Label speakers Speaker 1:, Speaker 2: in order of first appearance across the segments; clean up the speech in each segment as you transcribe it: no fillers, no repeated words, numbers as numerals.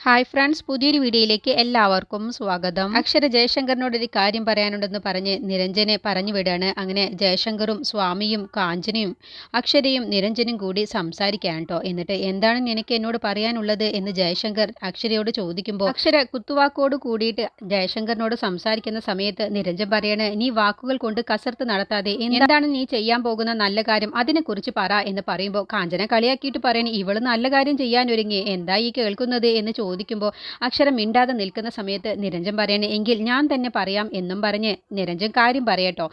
Speaker 1: Hi friends, പുതിയൊരു വീഡിയോയിലേക്ക് എല്ലാവർക്കും സ്വാഗതം. അക്ഷര ജയശങ്കറിനോടൊരു കാര്യം പറയാനുണ്ടെന്ന് പറഞ്ഞ് നിരഞ്ജനെ പറഞ്ഞു വിടാണ്. അങ്ങനെ ജയശങ്കറും സ്വാമിയും കാഞ്ചനയും അക്ഷരയും നിരഞ്ജനും കൂടി സംസാരിക്കുകയാണ് കേട്ടോ. എന്നിട്ട് എന്താണ് നിനക്ക് എന്നോട് പറയാനുള്ളത് എന്ന് ജയശങ്കർ അക്ഷരയോട് ചോദിക്കുമ്പോൾ അക്ഷര കുത്തുവാക്കോട് കൂടിയിട്ട് ജയശങ്കറിനോട് സംസാരിക്കുന്ന സമയത്ത് നിരഞ്ജൻ പറയാണ്, നീ വാക്കുകൾ കൊണ്ട് കസർത്ത് നടത്താതെ എന്താണ് നീ ചെയ്യാൻ പോകുന്ന നല്ല കാര്യം, അതിനെക്കുറിച്ച് പറ എന്ന് പറയുമ്പോൾ കാഞ്ചന കളിയാക്കിയിട്ട് പറയണേ, ഇവള് നല്ല കാര്യം ചെയ്യാനൊരുങ്ങി, എന്താ ഈ കേൾക്കുന്നത് എന്ന് ചോദിക്കുമ്പോൾ അക്ഷരം മിണ്ടാതെ നിൽക്കുന്ന സമയത്ത് നിരഞ്ജൻ പറയണേ, എങ്കിൽ ഞാൻ തന്നെ പറയാം എന്നും പറഞ്ഞ് നിരഞ്ജൻ കാര്യം പറയട്ടോ.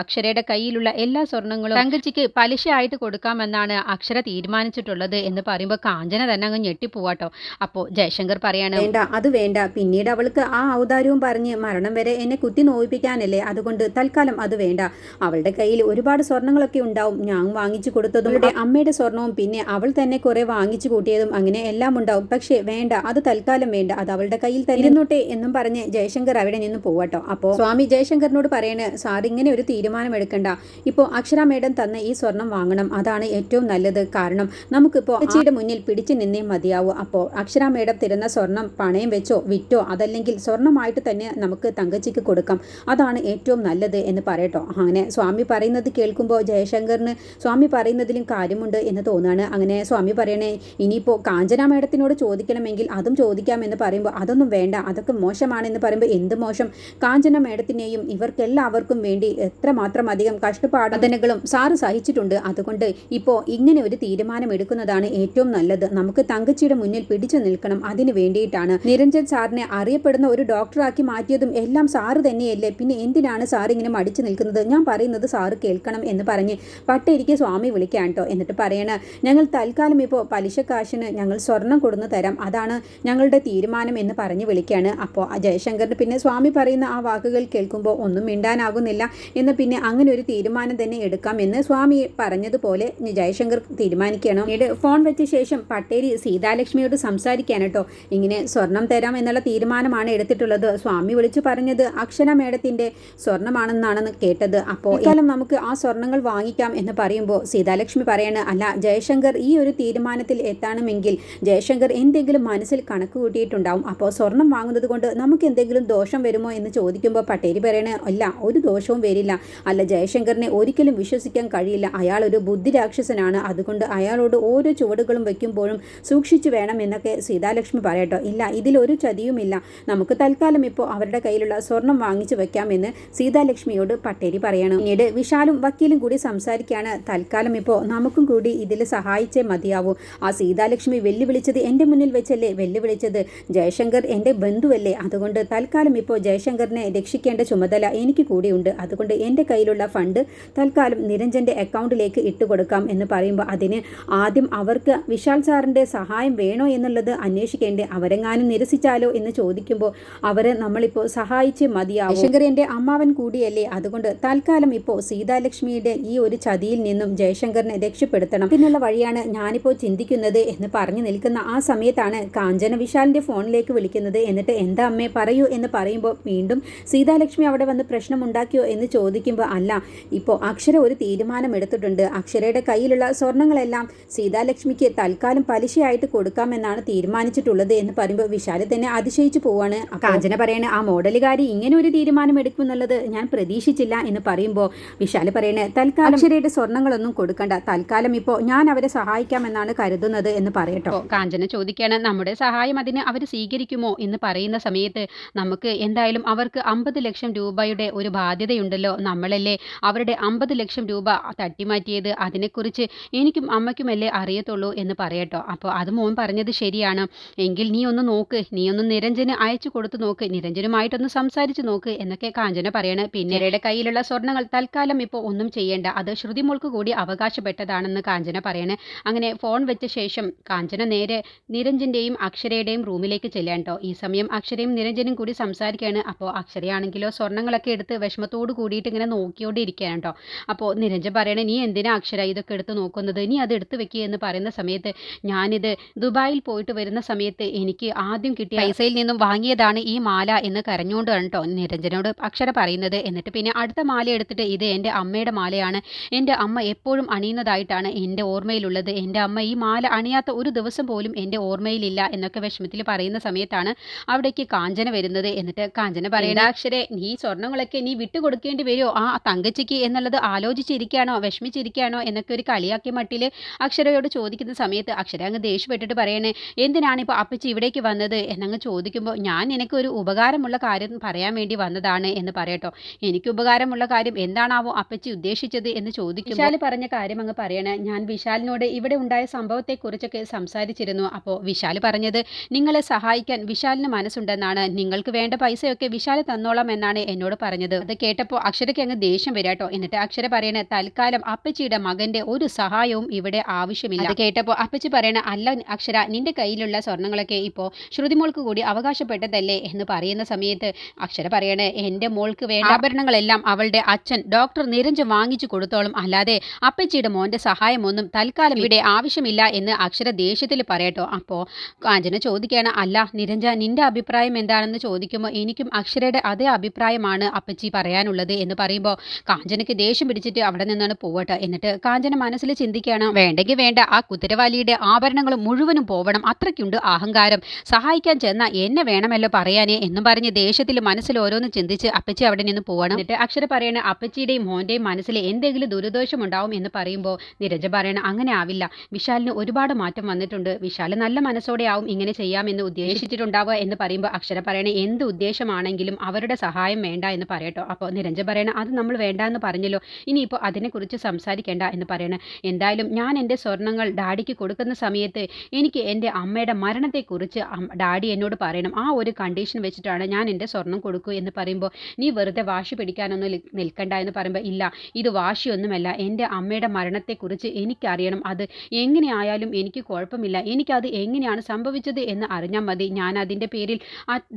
Speaker 1: അക്ഷരയുടെ കയ്യിലുള്ള എല്ലാ സ്വർണ്ണങ്ങളും തങ്കച്ചിക്ക് പലിശയായിട്ട് കൊടുക്കാമെന്നാണ് അക്ഷര തീരുമാനിച്ചിട്ടുള്ളത് എന്ന് പറയുമ്പോൾ കാഞ്ചന തന്നെ അങ്ങ് ഞെട്ടിപ്പോവാട്ടോ. അപ്പോൾ ജയശങ്കർ പറയാണ്,
Speaker 2: വേണ്ട, അത് വേണ്ട, പിന്നീട് അവൾക്ക് ആ ഔദാര്യവും പറഞ്ഞ് മരണം വരെ എന്നെ കുത്തി നോയിപ്പിക്കാനല്ലേ, അതുകൊണ്ട് തൽക്കാലം അത് വേണ്ട. അവളുടെ കയ്യിൽ ഒരുപാട് സ്വർണ്ണങ്ങളൊക്കെ ഉണ്ടാവും, ഞാൻ വാങ്ങിച്ചു കൊടുത്തതും അവളുടെ അമ്മയുടെ സ്വർണവും പിന്നെ അവൾ തന്നെ കുറെ വാങ്ങിച്ചു കൂട്ടിയതും അങ്ങനെ എല്ലാം ഉണ്ടാവും. പക്ഷേ വേണ്ട, അത് തൽക്കാലം വേണ്ട, അത് അവളുടെ കയ്യിൽ തന്നെ ഇരുന്നോട്ടെ എന്നും പറഞ്ഞ് ജയശങ്കർ അവിടെ നിന്ന് പോവാട്ടോ. അപ്പോൾ സ്വാമി ജയശങ്കറിനോട് പറയണേ, സാർ ഇങ്ങനെ ഒരു തീരുമാനം എടുക്കണ്ട, ഇപ്പോൾ അക്ഷര മേഡം തന്ന ഈ സ്വർണം വാങ്ങണം, അതാണ് ഏറ്റവും നല്ലത്. കാരണം നമുക്കിപ്പോൾ അച്ഛയുടെ മുന്നിൽ പിടിച്ചു നിന്നേ മതിയാവൂ. അപ്പോൾ അക്ഷര മേഡം തരുന്ന സ്വർണം പണയം വെച്ചോ വിറ്റോ അതല്ലെങ്കിൽ സ്വർണമായിട്ട് തന്നെ നമുക്ക് തങ്കച്ചിക്ക് കൊടുക്കാം, അതാണ് ഏറ്റവും നല്ലത് എന്ന് പറയട്ടോ. അങ്ങനെ സ്വാമി പറയുന്നത് കേൾക്കുമ്പോൾ ജയശങ്കറിന് സ്വാമി പറയുന്നതിലും കാര്യമുണ്ട് എന്ന് തോന്നുകയാണ്. അങ്ങനെ സ്വാമി പറയണേ, ഇനിയിപ്പോൾ കാഞ്ചന മേഡത്തിനോട് ചോദിക്കണമെങ്കിൽ അതും ചോദിക്കാമെന്ന് പറയുമ്പോൾ അതൊന്നും വേണ്ട, അതൊക്കെ മോശമാണെന്ന് പറയുമ്പോൾ എന്ത് മോശം, കാഞ്ചന മേഡത്തിനെയും ഇവർക്കെല്ലാവർക്കും വേണ്ടി എത്രമാത്രം അധികം കഷ്ടപ്പാടനകളും സാറ് സഹിച്ചിട്ടുണ്ട്. അതുകൊണ്ട് ഇപ്പോൾ ഇങ്ങനെ ഒരു തീരുമാനം എടുക്കുന്നതാണ് ഏറ്റവും നല്ലത്. നമുക്ക് തങ്കച്ചിയുടെ മുന്നിൽ പിടിച്ചു നിൽക്കണം, അതിന് വേണ്ടിയിട്ടാണ്. നിരഞ്ജൻ സാറിനെ അറിയപ്പെടുന്ന ഒരു ഡോക്ടറാക്കി മാറ്റിയതും എല്ലാം സാറ് തന്നെയല്ലേ, പിന്നെ എന്തിനാണ് സാർ ഇങ്ങനെ മടിച്ചു നിൽക്കുന്നത്, ഞാൻ പറയുന്നത് സാറ് കേൾക്കണം എന്ന് പറഞ്ഞ് പട്ടേരിക്ക് സ്വാമി വിളിക്കാൻ കേട്ടോ. എന്നിട്ട് പറയണ, ഞങ്ങൾ തൽക്കാലം ഇപ്പോൾ പലിശക്കാശിന് ഞങ്ങൾ സ്വർണം കൊടുന്നു തരാം, അതാണ് ഞങ്ങളുടെ തീരുമാനം എന്ന് പറഞ്ഞ് വിളിക്കുകയാണ്. അപ്പോൾ ജയശങ്കറിന് പിന്നെ സ്വാമി പറയുന്ന ആ വാക്കുകൾ കേൾക്കുമ്പോൾ ഒന്നും മിണ്ടാനാകുന്നില്ല. എന്ന് പിന്നെ അങ്ങനെ ഒരു തീരുമാനം തന്നെ എടുക്കാം എന്ന് സ്വാമി പറഞ്ഞതുപോലെ ജയശങ്കർ തീരുമാനിക്കണം. പിന്നീട് ഫോൺ വെച്ച ശേഷം പട്ടേരി സീതാലക്ഷ്മിയോട് സംസാരിക്കാൻ കേട്ടോ. ഇങ്ങനെ സ്വർണം തരാം എന്നുള്ള തീരുമാനമാണ് എടുത്തിട്ടുള്ളത്. സ്വാമി വിളിച്ചു പറഞ്ഞത് അക്ഷര മേഡത്തിന്റെ സ്വർണ്ണമാണെന്നാണ് കേട്ടത്. അപ്പോൾ ഇക്കാലം നമുക്ക് ആ സ്വർണ്ണങ്ങൾ വാങ്ങിക്കാം എന്ന് പറയുമ്പോൾ സീതാലക്ഷ്മി പറയാണ്, അല്ല ജയശങ്കർ, ഈ ഒരു തീരുമാനത്തിൽ എത്തണമെങ്കിൽ ജയശങ്കർ എന്തെങ്കിലും മനസ്സിൽ കണക്ക് കൂട്ടിയിട്ടുണ്ടാവും. അപ്പോൾ സ്വർണം വാങ്ങുന്നത് കൊണ്ട് നമുക്ക് എന്തെങ്കിലും ദോഷം വരുമോ എന്ന് ചോദിക്കുമ്പോൾ പട്ടേരി പറയണ, അല്ല, ഒരു ദോഷവും വരില്ല. അല്ല, ജയശങ്കറിനെ ഒരിക്കലും വിശ്വസിക്കാൻ കഴിയില്ല, അയാൾ ഒരു ബുദ്ധിരാക്ഷസനാണ്, അതുകൊണ്ട് അയാളോട് ഓരോ ചുവടുകളും വെക്കുമ്പോഴും സൂക്ഷിച്ചു വേണം എന്നൊക്കെ സീതാലക്ഷ്മി പറയട്ടോ. ഇല്ല, ഇതിലൊരു ചതിയുമില്ല, നമുക്ക് തൽക്കാലം ഇപ്പോൾ അവരുടെ കയ്യിലുള്ള സ്വർണം വാങ്ങിച്ചു വെക്കാമെന്ന് സീതാലക്ഷ്മിയോട് പട്ടേരി പറയണം. പിന്നീട് വിശാലും വക്കീലും കൂടി സംസാരിക്കുകയാണ്. തൽക്കാലം ഇപ്പോൾ നമുക്കും കൂടി ഇതിൽ സഹായിച്ചേ മതിയാവൂ. ആ സീതാലക്ഷ്മി വെല്ലുവിളിച്ചത് എൻ്റെ മുന്നിൽ വെച്ചല്ലേ വെല്ലുവിളിച്ചത്, ജയശങ്കർ എൻ്റെ ബന്ധുവല്ലേ, അതുകൊണ്ട് തൽക്കാലം ഇപ്പോൾ ജയശങ്കറിനെ രക്ഷിക്കേണ്ട ചുമതല എനിക്ക് കൂടിയുണ്ട്, അതുകൊണ്ട് എൻ്റെ കയ്യിലുള്ള ഫണ്ട് തൽക്കാലം നിരഞ്ജൻ്റെ അക്കൗണ്ടിലേക്ക് ഇട്ടുകൊടുക്കാം എന്ന് പറയുമ്പോൾ അതിന് ആദ്യം അവർക്ക് വിശാൽ സാറിൻ്റെ സഹായം വേണോ എന്നുള്ളത് അന്വേഷിക്കേണ്ടേ, അവരെങ്ങാനും നിരസിച്ചാലോ എന്ന് ചോദിക്കുമ്പോൾ അവരെ നമ്മളിപ്പോൾ സഹായിച്ച് മതിയാവും, ജയശങ്കർ എൻ്റെ അമ്മാവൻ കൂടിയല്ലേ, അതുകൊണ്ട് തൽക്കാലം ഇപ്പോൾ സീതാലക്ഷ്മിയുടെ ഈ ഒരു ചതിയിൽ നിന്നും ജയശങ്കറിനെ രക്ഷപ്പെടുത്തണം, ഇതിനുള്ള വഴിയാണ് ഞാനിപ്പോൾ ചിന്തിക്കുന്നത് എന്ന് പറഞ്ഞു നിൽക്കുന്ന ആ സമയത്താണ് കാഞ്ചന വിശാലിൻ്റെ ഫോണിലേക്ക് വിളിക്കുന്നത്. എന്നിട്ട് എന്താ അമ്മേ പറയൂ എന്ന് പറയുമ്പോൾ വീണ്ടും സീതാലക്ഷ്മി അവിടെ വന്ന് പ്രശ്നമുണ്ടാക്കിയോ എന്ന് ചോദിക്കുമ്പോൾ അല്ല, ഇപ്പോൾ അക്ഷര ഒരു തീരുമാനം എടുത്തിട്ടുണ്ട്, അക്ഷരയുടെ കയ്യിലുള്ള സ്വർണ്ണങ്ങളെല്ലാം സീതാലക്ഷ്മിക്ക് തൽക്കാലം പലിശയായിട്ട് കൊടുക്കാമെന്നാണ് തീരുമാനിച്ചിട്ടുള്ളത് എന്ന് പറയുമ്പോൾ വിശാല് തന്നെ അതിശയിച്ചു പോവാണ്. കാഞ്ചന പറയണേ, ആ മോഡലുകാരി ഇങ്ങനെ ഒരു തീരുമാനം എടുക്കുമെന്നുള്ളത് ഞാൻ പ്രതീക്ഷിച്ചില്ല എന്ന് പറയുമ്പോൾ വിശാല് പറയണേ, തൽക്കാലം അക്ഷരയുടെ സ്വർണ്ണങ്ങളൊന്നും കൊടുക്കണ്ട, തൽക്കാലം ഇപ്പോൾ ഞാൻ അവരെ സഹായിക്കാമെന്നാണ് കരുതുന്നത് എന്ന് പറയട്ടോ.
Speaker 1: കാഞ്ചന ചോദിക്കുകയാണ്, നമ്മുടെ സഹായം അതിന് അവർ സ്വീകരിക്കുമോ എന്ന് പറയുന്ന സമയത്ത് നമുക്ക് എന്തായാലും അവർക്ക് 50 ലക്ഷം രൂപയുടെ ഒരു ബാധ്യതയുണ്ടല്ലോ, നമ്മളല്ലേ അവരുടെ 50 ലക്ഷം രൂപ തട്ടിമാറ്റിയത്, അതിനെക്കുറിച്ച് എനിക്കും അമ്മയ്ക്കുമല്ലേ അറിയത്തുള്ളൂ എന്ന് പറയട്ടോ. അപ്പോൾ അത് മോൻ പറഞ്ഞത് ശരിയാണ്, എങ്കിൽ നീ ഒന്ന് നോക്ക്, നീ ഒന്ന് നിരഞ്ജന് അയച്ചു കൊടുത്തു നോക്ക്, നിരഞ്ജനുമായിട്ടൊന്ന് സംസാരിച്ച് നോക്ക് എന്നൊക്കെ കാഞ്ചന പറയണേ. പിന്നെ കയ്യിലുള്ള സ്വർണ്ണങ്ങൾ തൽക്കാലം ഇപ്പോൾ ഒന്നും ചെയ്യേണ്ട, അത് ശ്രുതിമോൾക്ക് കൂടി അവകാശപ്പെട്ടതാണെന്ന് കാഞ്ചന പറയണേ. അങ്ങനെ ഫോൺ വെച്ച ശേഷം കാഞ്ചന നേരെ നിരഞ്ജൻ്റെയും അക്ഷരയുടെയും റൂമിലേക്ക് ചെല്ലാൻ കേട്ടോ. ഈ സമയം അക്ഷരയും നിരഞ്ജനും കൂടി സംസാരിക്കുകയാണ്. അപ്പോൾ അക്ഷരയാണെങ്കിലോ സ്വർണ്ണങ്ങളൊക്കെ എടുത്ത് വിഷമത്തോട് കൂടിയിട്ട് ഇങ്ങനെ നോക്കിയോണ്ടിരിക്കുകയാണ് കേട്ടോ. അപ്പോൾ നിരഞ്ജൻ പറയണേ, നീ എന്തിനാ അക്ഷര ഇതൊക്കെ എടുത്ത് നോക്കുന്നത്, നീ അത് എടുത്ത് വെക്കുക എന്ന് പറയുന്ന സമയത്ത് ഞാനിത് ദുബായിൽ പോയിട്ട് വരുന്ന സമയത്ത് എനിക്ക് ആദ്യം കിട്ടിയ പൈസയിൽ നിന്നും വാങ്ങിയതാണ് ഈ മാല എന്ന് കരഞ്ഞുകൊണ്ടാണ് കേട്ടോ നിരഞ്ജനോട് അക്ഷര പറയുന്നത്. എന്നിട്ട് പിന്നെ അടുത്ത മാല എടുത്തിട്ട് ഇത് എൻ്റെ അമ്മയുടെ മാലയാണ്, എൻ്റെ അമ്മ എപ്പോഴും അണിയുന്നതായിട്ടാണ് എൻ്റെ ഓർമ്മയിലുള്ളത്, എൻ്റെ അമ്മ ഈ മാല അണിയാത്ത ഒരു ദിവസം പോലും എൻ്റെ ഓർമ്മയിലില്ല എന്നൊക്കെ എന്നൊക്കെ വിഷമത്തിൽ പറയുന്ന സമയത്താണ് അവിടേക്ക് കാഞ്ചന വരുന്നത്. എന്നിട്ട് കാഞ്ചന പറയണ, അക്ഷരെ നീ സ്വർണ്ണങ്ങളൊക്കെ നീ വിട്ടുകൊടുക്കേണ്ടി വരുമോ ആ തങ്കച്ചിക്ക് എന്നുള്ളത് ആലോചിച്ചിരിക്കുകയാണോ, വിഷമിച്ചിരിക്കുകയാണോ എന്നൊക്കെ ഒരു കളിയാക്കിയ മട്ടിൽ അക്ഷരയോട് ചോദിക്കുന്ന സമയത്ത് അക്ഷര അങ്ങ് ദേഷ്യപ്പെട്ടിട്ട് പറയണേ, എന്തിനാണ് ഇപ്പോൾ അപ്പച്ചി ഇവിടേക്ക് വന്നത് എന്നങ്ങ് ചോദിക്കുമ്പോൾ, ഞാൻ നിനക്ക് ഒരു ഉപകാരമുള്ള കാര്യം പറയാൻ വേണ്ടി വന്നതാണ് എന്ന് പറയട്ടോ. എനിക്ക് ഉപകാരമുള്ള കാര്യം എന്താണാവോ അപ്പച്ചി ഉദ്ദേശിച്ചത് എന്ന് ചോദിക്കും. വിശാൽ പറഞ്ഞ കാര്യം അങ്ങ് പറയണേ, ഞാൻ വിശാലിനോട് ഇവിടെ ഉണ്ടായ സംഭവത്തെക്കുറിച്ചൊക്കെ സംസാരിച്ചിരുന്നു. അപ്പോൾ വിശാൽ പറഞ്ഞത് നിങ്ങളെ സഹായിക്കാൻ വിശാലിന് മനസ്സുണ്ടെന്നാണ്, നിങ്ങൾക്ക് വേണ്ട പൈസയൊക്കെ വിശാൽ തന്നോളാം എന്നാണ് എന്നോട് പറഞ്ഞത്. അത് കേട്ടപ്പോൾ അക്ഷരയ്ക്ക് അങ്ങ് ദേഷ്യം വരാട്ടോ. എന്നിട്ട് അക്ഷര പറയണ, തൽക്കാലം അപ്പച്ചിയുടെ മകന്റെ ഒരു സഹായവും ഇവിടെ ആവശ്യമില്ല. അത് കേട്ടപ്പോൾ അപ്പച്ചി പറയണ, അല്ല അക്ഷര, നിന്റെ കയ്യിലുള്ള സ്വർണ്ണങ്ങളൊക്കെ ഇപ്പോൾ ശ്രുതിമോൾക്ക് കൂടി അവകാശപ്പെട്ടതല്ലേ എന്ന് പറയുന്ന സമയത്ത് അക്ഷര പറയണേ, എൻ്റെ മോൾക്ക് വേണ്ട ആഭരണങ്ങളെല്ലാം അവളുടെ അച്ഛൻ ഡോക്ടർ നിരഞ്ജൻ വാങ്ങിച്ചു കൊടുത്തോളും, അല്ലാതെ അപ്പച്ചിയുടെ മോന്റെ സഹായമൊന്നും തൽക്കാലം ഇവിടെ ആവശ്യമില്ല എന്ന് അക്ഷര ദേഷ്യത്തിൽ പറയട്ടോ. അപ്പോൾ കാഞ്ചന ചോദിക്കുകയാണ്, അല്ല നിരഞ്ജ, നിന്റെ അഭിപ്രായം എന്താണെന്ന് ചോദിക്കുമ്പോൾ, എനിക്കും അക്ഷരയുടെ അതേ അഭിപ്രായമാണ് അപ്പച്ചി പറയാനുള്ളത് എന്ന് പറയുമ്പോൾ കാഞ്ചനയ്ക്ക് ദേഷ്യം പിടിച്ചിട്ട് അവിടെ നിന്നാണ് പോവട്ടെ. എന്നിട്ട് കാഞ്ചന മനസ്സിൽ ചിന്തിക്കുകയാണ്, വേണ്ടെങ്കിൽ വേണ്ട, ആ കുതിരവാലിയുടെ ആഭരണങ്ങൾ മുഴുവനും പോവണം, അത്രയ്ക്കുണ്ട് അഹങ്കാരം, സഹായിക്കാൻ ചെന്ന എന്നെ വേണമല്ലോ പറയാനേ എന്നും പറഞ്ഞ് ദേഷ്യത്തിൽ മനസ്സിൽ ഓരോന്ന് ചിന്തിച്ച് അപ്പച്ചി അവിടെ നിന്ന് പോകണം. എന്നിട്ട് അക്ഷര പറയണ, അപ്പച്ചിയുടെയും മോന്റെയും മനസ്സിൽ എന്തെങ്കിലും ദുരുദോഷം ഉണ്ടാവും എന്ന് പറയുമ്പോൾ നിരഞ്ജ പറയണ, അങ്ങനെ ആവില്ല, വിശാലിന് ഒരുപാട് മാറ്റം വന്നിട്ടുണ്ട്, വിശാൽ നല്ല മനസ്സോടെ ആവും ഇങ്ങനെ ചെയ്യാമെന്ന് ഉദ്ദേശിച്ചിട്ടുണ്ടാവുക എന്ന് പറയുമ്പോൾ അക്ഷര പറയണ, എന്ത് ഉദ്ദേശമാണെങ്കിലും അവരുടെ സഹായം വേണ്ട എന്ന് പറയട്ടോ. അപ്പോൾ നിരഞ്ജ പറയണ, അത് നമ്മൾ വേണ്ട എന്ന് പറഞ്ഞല്ലോ, ഇനിയിപ്പോൾ അതിനെക്കുറിച്ച് സംസാരിക്കേണ്ട എന്ന് പറയണ. എന്തായാലും ഞാൻ എൻ്റെ സ്വർണ്ണങ്ങൾ ഡാഡിക്ക് കൊടുക്കുന്ന സമയത്ത് എനിക്ക് എൻ്റെ അമ്മയുടെ മരണത്തെക്കുറിച്ച് ഡാഡി എന്നോട് പറയണം, ആ ഒരു കണ്ടീഷൻ വെച്ചിട്ടാണ് ഞാൻ എൻ്റെ സ്വർണം കൊടുക്കൂ എന്ന് പറയുമ്പോൾ, നീ വെറുതെ വാശി പിടിക്കാനൊന്നും നിൽക്കണ്ട എന്ന് പറയുമ്പോൾ, ഇല്ല, ഇത് വാശിയൊന്നുമല്ല, എൻ്റെ അമ്മയുടെ മരണത്തെക്കുറിച്ച് എനിക്കറിയണം, അത് എങ്ങനെയായാലും എനിക്ക് കുഴപ്പമില്ല, എനിക്കത് എങ്ങനെയാണ് സംഭവിച്ചത് എന്ന് അറിഞ്ഞാൽ മതി, ഞാൻ അതിൻ്റെ പേരിൽ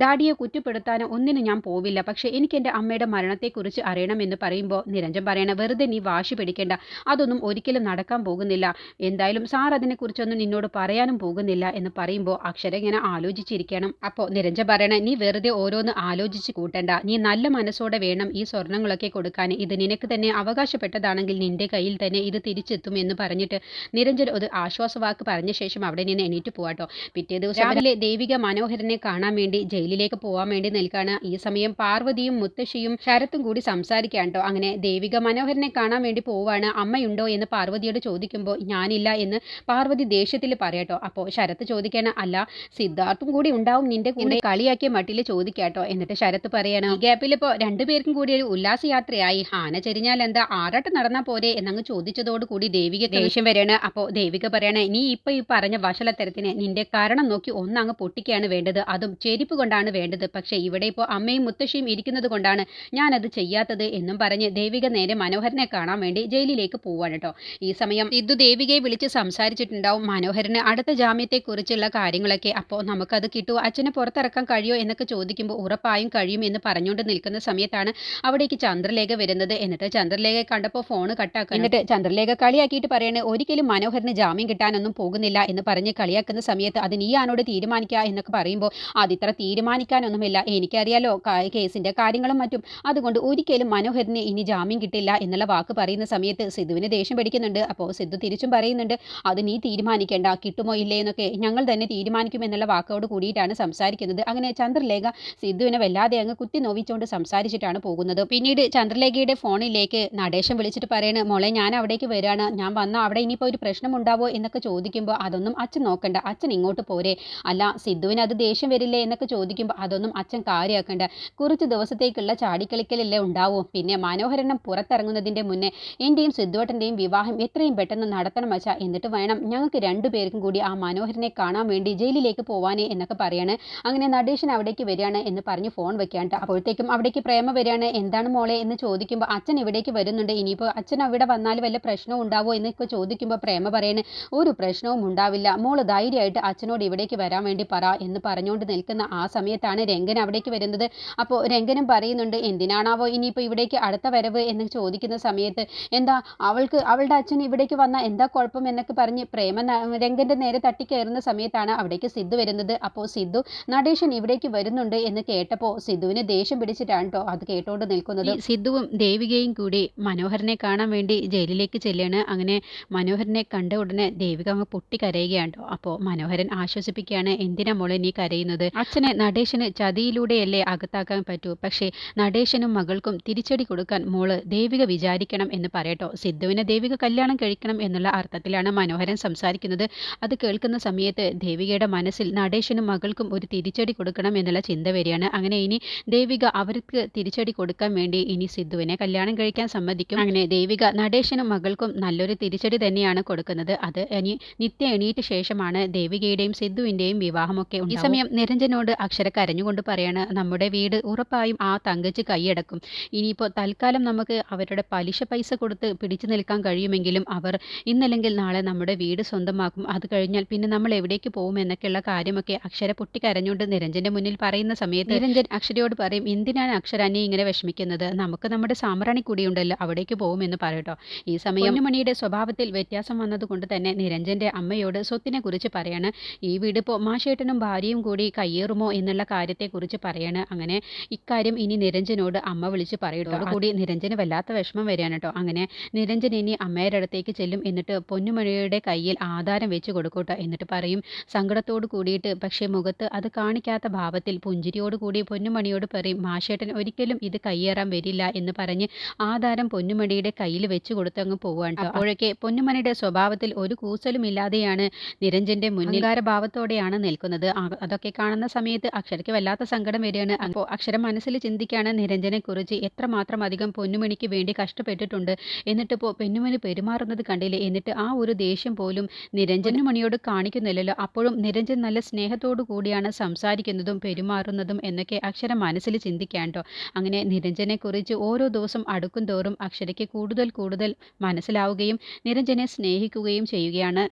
Speaker 1: ഡാഡിയെ കുറ്റപ്പെടുത്താനോ ഒന്നിനും ഞാൻ പോവില്ല, പക്ഷേ എനിക്ക് എൻ്റെ അമ്മയുടെ മരണത്തെക്കുറിച്ച് അറിയണം എന്ന് പറയുമ്പോൾ നിരഞ്ജൻ പറയണ, വെറുതെ നീ വാശി പിടിക്കേണ്ട, അതൊന്നും ഒരിക്കലും നടക്കാൻ പോകുന്നില്ല, എന്തായാലും സാർ അതിനെക്കുറിച്ചൊന്നും നിന്നോട് പറയാനും പോകുന്നില്ല എന്ന് പറയുമ്പോൾ അക്ഷര ഇങ്ങനെ ആലോചിച്ചിരിക്കണം. അപ്പോൾ നിരഞ്ജൻ പറയണ, നീ വെറുതെ ഓരോന്ന് ആലോചിച്ച് കൂട്ടണ്ട, നീ നല്ല മനസ്സോടെ വേണം ഈ സ്വർണ്ണങ്ങളൊക്കെ കൊടുക്കാൻ, ഇത് നിനക്ക് തന്നെ അവകാശപ്പെട്ടതാണെങ്കിൽ നിന്റെ കയ്യിൽ തന്നെ ഇത് തിരിച്ചെത്തും എന്ന് പറഞ്ഞിട്ട് നിരഞ്ജൻ ഒരു ആശ്വാസവാക്ക് പറഞ്ഞ ശേഷം അവിടെ നിന്ന് എണീറ്റ് പോവാട്ടോ. പിറ്റേ ദിവസം രാവിലെ ദേവിക മനോഹരനെ കാണാൻ വേണ്ടി ജയിലിലേക്ക് പോകാൻ വേണ്ടി നിൽക്കാണ്. ഈ സമയം പാർവതിയും മുത്തശ്ശിയും ശരത്തും കൂടി സംസാരിക്കാൻ കേട്ടോ. അങ്ങനെ ദേവിക മനോഹരനെ കാണാൻ വേണ്ടി പോവാണ്. അമ്മയുണ്ടോ എന്ന് പാർവതിയോട് ചോദിക്കുമ്പോൾ ഞാനില്ല എന്ന് പാർവതി ദേഷ്യത്തിൽ പറയട്ടോ. അപ്പോൾ ശരത്ത് ചോദിക്കാണ്, അല്ല സിദ്ധാർത്ഥും കൂടി ഉണ്ടാവും നിന്റെ കൂടെ കളിയാക്കിയ മട്ടിൽ ചോദിക്കാട്ടോ. എന്നിട്ട് ശരത്ത് പറയാണ്, ഈ ഗ്യാപ്പിൽ ഇപ്പോൾ രണ്ടുപേർക്കും കൂടി ഒരു ഉല്ലാസയാത്രയായി, ആന ചെരിഞ്ഞാൽ എന്താ ആറാട്ട് നടന്നാൽ പോരെ എന്നങ്ങ് ചോദിച്ചതോടുകൂടി ദേവിക ദേഷ്യം വരെയാണ്. അപ്പോൾ ദേവിക പറയണേ, നീ ഇപ്പൊ ഈ പറഞ്ഞ വഷളത്തരത്തിന് നിന്റെ കാരണം നോക്കി ഒന്നങ്ങ് പൊട്ടിക്കുകയാണ് വേണ്ടത്, അതും ചെരിപ്പ് കൊണ്ടാണ് വേണ്ടത്, പക്ഷേ ഇവിടെ ഇപ്പോൾ അമ്മയും മുത്തശ്ശിയും ഇരിക്കുന്നത് കൊണ്ടാണ് ഞാനത് ചെയ്യാത്തത് എന്നും പറഞ്ഞ് ദേവിക നേരെ മനോഹരനെ കാണാൻ വേണ്ടി ജയിലിലേക്ക് പോവാണ് കേട്ടോ. ഈ സമയം സിദ്ധു ദേവികയെ വിളിച്ച് സംസാരിച്ചിട്ടുണ്ടാവും മനോഹരന് അടുത്ത ജാമ്യത്തെക്കുറിച്ചുള്ള കാര്യങ്ങളൊക്കെ. അപ്പോൾ നമുക്കത് കിട്ടുമോ, അച്ഛനെ പുറത്തിറക്കാൻ കഴിയുമോ എന്നൊക്കെ ചോദിക്കുമ്പോൾ ഉറപ്പായും കഴിയും എന്ന് പറഞ്ഞുകൊണ്ട് നിൽക്കുന്ന സമയത്താണ് അവിടേക്ക് ചന്ദ്രലേഖ വരുന്നത്. എന്നിട്ട് ചന്ദ്രലേഖയെ കണ്ടപ്പോൾ ഫോൺ കട്ടാക്കുക. എന്നിട്ട് ചന്ദ്രലേഖ കളിയാക്കിയിട്ട് പറയണേ, ഒരിക്കലും മനോഹരന് ജാമ്യം കിട്ടാനൊന്നും പോകുന്നില്ല എന്ന് പറഞ്ഞ് കളിയാക്കുന്ന സമയത്ത് അത് നീ ആണോട് തീരുമാനിക്കുക എന്നൊക്കെ പറയുമ്പോൾ അതിത്ര തീരുമാനിക്കാനൊന്നുമില്ല, എനിക്കറിയാലോ കേസിൻ്റെ കാര്യങ്ങളും മറ്റും, അതുകൊണ്ട് ഒരിക്കലും മനോഹരന് ഇനി ജാമ്യം കിട്ടില്ല എന്നുള്ള വാക്ക് പറയുന്ന സമയത്ത് സിദ്ധുവിന് ദേഷ്യം പിടിക്കുന്നുണ്ട്. അപ്പോൾ സിദ്ധു തിരിച്ചും പറയുന്നുണ്ട്, അത് നീ തീരുമാനിക്കേണ്ട, കിട്ടുമോ ഇല്ലേ എന്നൊക്കെ ഞങ്ങൾ തന്നെ തീരുമാനിക്കും എന്നുള്ള വാക്കോട് കൂടിയിട്ടാണ് സംസാരിക്കുന്നത്. അങ്ങനെ ചന്ദ്രലേഖ സിദ്ധുവിനെ വല്ലാതെ അങ്ങ് കുത്തി നോവിച്ചുകൊണ്ട് സംസാരിച്ചിട്ടാണ് പോകുന്നത്. പിന്നീട് ചന്ദ്രലേഖയുടെ ഫോണിലേക്ക് നടേശൻ വിളിച്ചിട്ട് പറയണ, മോളെ ഞാൻ അവിടേക്ക് വരികയാണ്, ഞാൻ വന്നാൽ അവിടെ ഇനിയിപ്പോൾ ഒരു പ്രശ്നം ഉണ്ടാവോ എന്നൊക്കെ ചോദിക്കുമ്പോൾ അതൊന്നും അച്ഛൻ നോക്കണ്ട, അച്ഛൻ ഇങ്ങോട്ട് പോരെ, അല്ല സിദ്ധുവിന് അത് ദേഷ്യം വരില്ലേ എന്നൊക്കെ ചോദിക്കുമ്പോൾ അതൊന്നും അച്ഛൻ കാര്യമാക്കണ്ട, കുറച്ച് ദിവസത്തേക്കുള്ള ചാടിക്കളിക്കലല്ലേ ഉണ്ടാവൂ, പിന്നെ മനോഹരനം പുറത്തിറങ്ങുന്നതിൻ്റെ മുന്നേ എൻ്റെയും സിദ്ധുവേട്ടൻ്റെയും വിവാഹം എത്രയും പെട്ടെന്ന് നടത്തണം വച്ചാ, എന്നിട്ട് വേണം ഞങ്ങൾക്ക് രണ്ടുപേർക്കും കൂടി ആ മനോഹരനെ കാണാൻ വേണ്ടി ജയിലിലേക്ക് പോവാനേ എന്നൊക്കെ പറയാണ്. അങ്ങനെ നടേശൻ അവിടേക്ക് വരികയാണ് എന്ന് പറഞ്ഞ് ഫോൺ വെക്കാണ്ട്. അപ്പോഴത്തേക്കും അവിടേക്ക് പ്രേമ വരികയാണ്. എന്താണ് മോളെ എന്ന് ചോദിക്കുമ്പോൾ അച്ഛൻ ഇവിടേക്ക് വരുന്നുണ്ട്, ഇനിയിപ്പോൾ അച്ഛൻ അവിടെ വന്നാൽ വല്ല പ്രശ്നവും ഉണ്ടാവോ എന്നൊക്കെ ചോദിക്കുമ്പോൾ പ്രേമ പറയണേ, ഒരു പ്രശ്നവും ഉണ്ടാവില്ല, മോള് ധൈര്യമായിട്ട് അച്ഛനോട് ഇവിടേക്ക് വരാൻ വേണ്ടി പറ എന്ന് പറഞ്ഞുകൊണ്ട് നിൽക്കുന്ന ആ സമയത്താണ് രംഗൻ അവിടേക്ക് വരുന്നത്. അപ്പോൾ രംഗനും പറയുന്നുണ്ട്, എന്തിനാണാവോ ഇനിയിപ്പോൾ ഇവിടേക്ക് അടുത്ത വരവ് എന്ന് ചോദിക്കുന്ന സമയത്ത്, എന്താ അവളുടെ അച്ഛൻ ഇവിടേക്ക് വന്നാൽ എന്താ കുഴപ്പം എന്നൊക്കെ പറഞ്ഞ് പ്രേമ രംഗൻ്റെ നേരെ തട്ടിക്കയറുന്ന സമയത്താണ് അവിടേക്ക് സിദ്ധു വരുന്നത്. അപ്പോൾ സിദ്ധു നടേശൻ ഇവിടേക്ക് വരുന്നുണ്ട് എന്ന് കേട്ടപ്പോൾ സിദ്ധുവിന് ദേഷ്യം പിടിച്ചിട്ടാണ് കേട്ടോ അത് കേട്ടോണ്ട് നിൽക്കുന്നത്. സിദ്ധുവും ദേവികയും കൂടി മനോഹരനെ കാണാൻ വേണ്ടി ജയിലിലേക്ക് ചെല്ലുകയാണ്. അങ്ങനെ മനോഹരനെ കണ്ട ഉടനെ ദേവിക അങ്ങ് പൊട്ടിക്കരയുകയാണ് കേട്ടോ. അപ്പോൾ മനോഹരൻ ആശ്വസിച്ച് ആശ്വസിപ്പിക്കുകയാണ്. എന്തിനാ മോളെ നീ കരയുന്നത്? അച്ഛനെ നടേശന് ചതിയിലൂടെയല്ലേ അകത്താക്കാൻ പറ്റൂ. പക്ഷേ നടേശനും മകൾക്കും തിരിച്ചടി കൊടുക്കാൻ മോള് ദേവിക വിചാരിക്കണം എന്ന് പറയട്ടോ. സിദ്ധുവിനെ ദേവിക കല്യാണം കഴിക്കണം എന്നുള്ള അർത്ഥത്തിലാണ് മനോഹരൻ സംസാരിക്കുന്നത്. അത് കേൾക്കുന്ന സമയത്ത് ദേവികയുടെ മനസ്സിൽ നടേശനും മകൾക്കും ഒരു തിരിച്ചടി കൊടുക്കണം എന്നുള്ള ചിന്ത വരികയാണ്. അങ്ങനെ ഇനി ദേവിക അവർക്ക് തിരിച്ചടി കൊടുക്കാൻ വേണ്ടി ഇനി സിദ്ധുവിനെ കല്യാണം കഴിക്കാൻ സമ്മതിക്കും. അങ്ങനെ ദേവിക നടേശനും മകൾക്കും നല്ലൊരു തിരിച്ചടി തന്നെയാണ് കൊടുക്കുന്നത്. അത് ഇനി നിത്യ എണീറ്റ ശേഷമാണ് ദേവികയുടെയും സിദ്ധുവിന്റെയും വിവാഹമൊക്കെ ഉണ്ടാവും. ഈ സമയം നിരഞ്ജനോട് അക്ഷര കരഞ്ഞുകൊണ്ട് പറയാണ്, നമ്മുടെ വീട് ഉറപ്പായും ആ തങ്കച്ച് കൈയടക്കും. ഇനിയിപ്പോൾ തൽക്കാലം നമുക്ക് അവരുടെ പലിശ പൈസ കൊടുത്ത് പിടിച്ചു നിൽക്കാൻ കഴിയുമെങ്കിലും അവർ ഇന്നല്ലെങ്കിൽ നാളെ നമ്മുടെ വീട് സ്വന്തമാക്കും. അത് കഴിഞ്ഞാൽ പിന്നെ നമ്മൾ എവിടേക്ക് പോകും എന്നൊക്കെയുള്ള കാര്യമൊക്കെ അക്ഷര പൊട്ടിക്കരഞ്ഞുകൊണ്ട് നിരഞ്ജന്റെ മുന്നിൽ പറയുന്ന സമയത്ത് നിരഞ്ജൻ അക്ഷരയോട് പറയും, എന്തിനാണ് അക്ഷര നീ ഇങ്ങനെ വിഷമിക്കുന്നത്? നമുക്ക് നമ്മുടെ സാമ്പ്രാണി കൂടിയുണ്ടല്ലോ, അവിടേക്ക് പോകുമെന്ന് പറയട്ടോ. ഈ സമയം പൊന്നുമണിയുടെ സ്വഭാവത്തിൽ വ്യത്യാസം വന്നതുകൊണ്ട് തന്നെ നിരഞ്ജന്റെ അമ്മയോട് സ്വത്തിനെ കുറിച്ച് പറയാണ്. ഈ വീട് ഇപ്പോൾ മാഷേട്ടനും ഭാര്യയും കൂടി കയ്യേറുമോ എന്നുള്ള കാര്യത്തെക്കുറിച്ച് പറയാണ്. അങ്ങനെ ഇക്കാര്യം ഇനി നിരഞ്ജനോട് അമ്മ വിളിച്ച് പറയട്ടോ. അതുകൂടി നിരഞ്ജന് വല്ലാത്ത വിഷമം വരികയാണ് കേട്ടോ. അങ്ങനെ നിരഞ്ജൻ ഇനി അമ്മയുടെ അടുത്തേക്ക് ചെല്ലും. എന്നിട്ട് പൊന്നുമണിയുടെ കയ്യിൽ ആധാരം വെച്ച് കൊടുക്കൂട്ടോ. എന്നിട്ട് പറയും സങ്കടത്തോട് കൂടിയിട്ട്, പക്ഷേ മുഖത്ത് അത് കാണിക്കാത്ത ഭാവത്തിൽ പുഞ്ചിരിയോട് കൂടി പൊന്നുമണിയോട് പറയും, മാഷേട്ടൻ ഒരിക്കലും ഇത് കയ്യേറാൻ വരില്ല എന്ന് പറഞ്ഞ് ആധാരം പൊന്നുമണിയുടെ കയ്യിൽ വെച്ച് കൊടുത്ത് അങ്ങ് പോവാണ് കേട്ടോ. അപ്പോഴൊക്കെ പൊന്നുമണിയുടെ സ്വഭാവത്തിൽ ഒരു കൂസലും ഇല്ലാതെയാണ് നിരഞ്ജന്റെ മുന്നിൽ ഭാവത്തോടെയാണ് നിൽക്കുന്നത്. അതൊക്കെ കാണുന്ന സമയത്ത് അക്ഷരയ്ക്ക് വല്ലാത്ത സങ്കടം വരികയാണ്. അപ്പോൾ അക്ഷരം മനസ്സിൽ ചിന്തിക്കുകയാണ് നിരഞ്ജനെ കുറിച്ച് എത്രമാത്രം അധികം പൊന്നുമണിക്ക് വേണ്ടി കഷ്ടപ്പെട്ടിട്ടുണ്ട്. എന്നിട്ടിപ്പോൾ പൊന്നുമണി പെരുമാറുന്നത് കണ്ടില്ലേ? എന്നിട്ട് ആ ഒരു ദേഷ്യം പോലും നിരഞ്ജൻ മണിയോട് കാണിക്കുന്നില്ലല്ലോ. അപ്പോഴും നിരഞ്ജൻ നല്ല സ്നേഹത്തോടു കൂടിയാണ് സംസാരിക്കുന്നതും പെരുമാറുന്നതും എന്നൊക്കെ അക്ഷരം മനസ്സിൽ ചിന്തിക്കാൻ കേട്ടോ. അങ്ങനെ നിരഞ്ജനെ കുറിച്ച് ഓരോ ദിവസം അടുക്കും തോറും അക്ഷരയ്ക്ക് കൂടുതൽ കൂടുതൽ മനസ്സിലാവുകയും നിരഞ്ജനെ സ്നേഹിക്കുകയും ചെയ്യുകയാണ്.